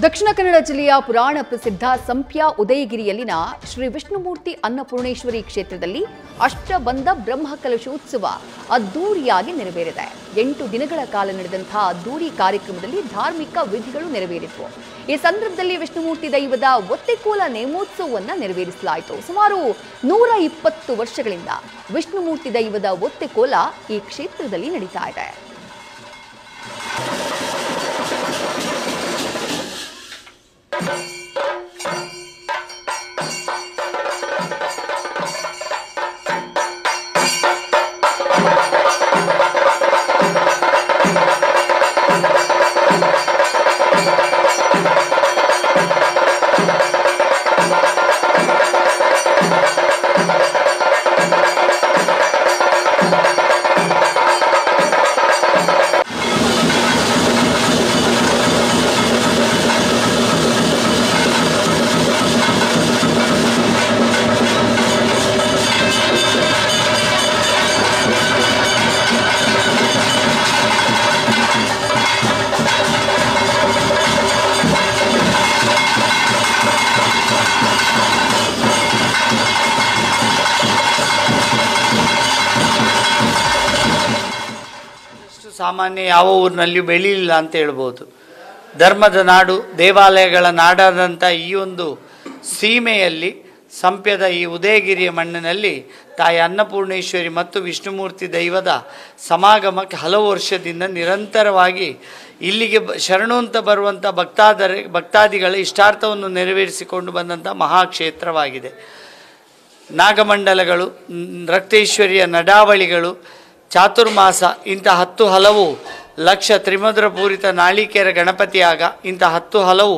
ದಕ್ಷಿಣ ಕನ್ನಡ ಜಿಲ್ಲೆಯ ಪುರಾಣ ಪ್ರಸಿದ್ಧ ಸಂಪ್ಯ ಉದಯಗಿರಿಯಲ್ಲಿನ ಶ್ರೀ ವಿಷ್ಣುಮೂರ್ತಿ ಅನ್ನಪೂರ್ಣೇಶ್ವರಿ ಕ್ಷೇತ್ರದಲ್ಲಿ ಅಷ್ಟಬಂಧ ಬ್ರಹ್ಮಕಲಶೋತ್ಸವ ಅದ್ದೂರಿಯಾಗಿ ನೆರವೇರಿದೆ. 8 ದಿನಗಳ ಕಾಲ ನಡೆದಂತಹ ಅದ್ದೂರಿ ಕಾರ್ಯಕ್ರಮದಲ್ಲಿ ಧಾರ್ಮಿಕ ವಿಧಿಗಳು ನೆರವೇರಿತು. ಈ ಸಂದರ್ಭದಲ್ಲಿ ವಿಷ್ಣುಮೂರ್ತಿ ದೈವದ ಒತ್ತೆಕೋಲ ನೇಮೋತ್ಸವವನ್ನು ನೆರವೇರಿಸಲಾಯಿತು. ಸುಮಾರು 120 ವರ್ಷಗಳಿಂದ ವಿಷ್ಣುಮೂರ್ತಿ ದೈವದ ಒತ್ತೆಕೋಲ ಈ ಕ್ಷೇತ್ರದಲ್ಲಿ ನಡೀತಾ ಇದೆ. ಸಾಮಾನ್ಯ ಯಾವ ಊರಿನಲ್ಲಿಯೂ ಬೆಳೆಯಲಿಲ್ಲ ಅಂತ ಹೇಳ್ಬೋದು. ಧರ್ಮದ ನಾಡು, ದೇವಾಲಯಗಳ ನಾಡಾದಂಥ ಈ ಒಂದು ಸೀಮೆಯಲ್ಲಿ ಸಂಪ್ಯದ ಈ ಉದಯಗಿರಿಯ ಮಣ್ಣಿನಲ್ಲಿ ತಾಯಿ ಅನ್ನಪೂರ್ಣೇಶ್ವರಿ ಮತ್ತು ವಿಷ್ಣುಮೂರ್ತಿ ದೈವದ ಸಮಾಗಮಕ್ಕೆ ಹಲವು ವರ್ಷದಿಂದ ನಿರಂತರವಾಗಿ ಇಲ್ಲಿಗೆ ಶರಣು ಅಂತ ಬರುವಂಥ ಭಕ್ತಾದಿಗಳ ಇಷ್ಟಾರ್ಥವನ್ನು ನೆರವೇರಿಸಿಕೊಂಡು ಬಂದಂಥ ಮಹಾಕ್ಷೇತ್ರವಾಗಿದೆ. ನಾಗಮಂಡಲಗಳು, ರಕ್ತೇಶ್ವರಿಯ ನಡಾವಳಿಗಳು, ಚಾತುರ್ಮಾಸ ಇಂಥ 10 ಹಲವು ಲಕ್ಷ ತ್ರಿಮಧುರ ಪೂರಿತ ನಾಳಿಕೇರ ಗಣಪತಿಯಾಗ ಇಂಥ 10 ಹಲವು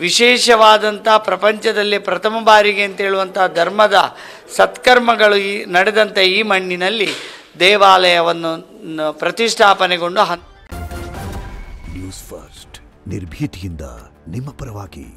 ವಿಶೇಷವಾದಂಥ ಪ್ರಪಂಚದಲ್ಲಿ ಪ್ರಥಮ ಬಾರಿಗೆ ಅಂತ ಹೇಳುವಂಥ ಧರ್ಮದ ಸತ್ಕರ್ಮಗಳು ನಡೆದಂಥ ಈ ಮಣ್ಣಿನಲ್ಲಿ ದೇವಾಲಯವನ್ನು ಪ್ರತಿಷ್ಠಾಪನೆಗೊಂಡು ನ್ಯೂಸ್ ಫಸ್ಟ್ ನಿರ್ಭೀತಿಯಿಂದ ನಿಮ್ಮ ಪರವಾಗಿ.